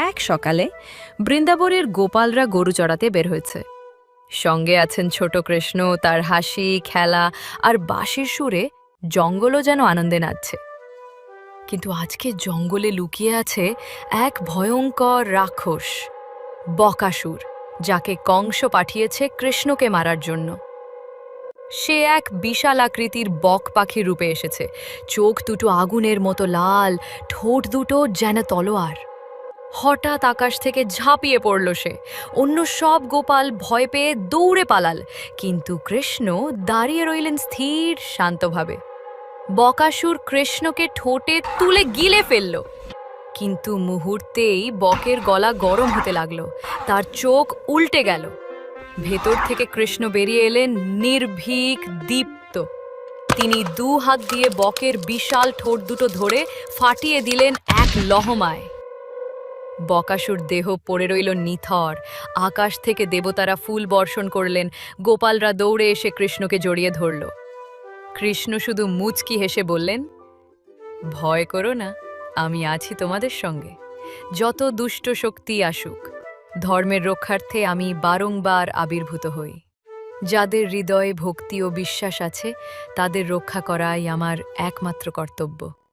এক সকালে বৃন্দাবনের গোপালরা গরু চড়াতে বের হয়েছে। সঙ্গে আছেন ছোট কৃষ্ণ, তার হাসি খেলা আর বাঁশির সুরে জঙ্গলও যেন আনন্দে নাচছে। কিন্তু আজকে জঙ্গলে লুকিয়ে আছে এক ভয়ঙ্কর রাক্ষস, বকাসুর, যাকে কংস পাঠিয়েছে কৃষ্ণকে মারার জন্য। সে এক বিশাল আকৃতির বক পাখির রূপে এসেছে, চোখ দুটো আগুনের মতো লাল, ঠোঁট দুটো যেন তলোয়ার। হঠাৎ আকাশ থেকে ঝাঁপিয়ে পড়ল সে। অন্য সব গোপাল ভয় পেয়ে দৌড়ে পালাল, কিন্তু কৃষ্ণ দাঁড়িয়ে রইলেন স্থির শান্তভাবে। বকাসুর কৃষ্ণকে ঠোঁটে তুলে গিলে ফেলল, কিন্তু মুহূর্তেই বকের গলা গরম হতে লাগলো, তার চোখ উল্টে গেল। ভেতর থেকে কৃষ্ণ বেরিয়ে এলেন নির্ভীক, দীপ্ত। তিনি দু হাত দিয়ে বকের বিশাল ঠোঁট দুটো ধরে ফাটিয়ে দিলেন এক লহমায়। বকাসুর দেহ পড়ে রইল নিথর। আকাশ থেকে দেবতারা ফুল বর্ষণ করলেন, গোপালরা দৌড়ে এসে কৃষ্ণকে জড়িয়ে ধরল। কৃষ্ণ শুধু মুচকি হেসে বললেন, ভয় করো না, আমি আছি তোমাদের সঙ্গে। যত দুষ্ট শক্তি আসুক, ধর্মের রক্ষার্থে আমি বারংবার আবির্ভূত হই। যাদের হৃদয়ে ভক্তি ও বিশ্বাস আছে, তাদের রক্ষা করাই আমার একমাত্র কর্তব্য।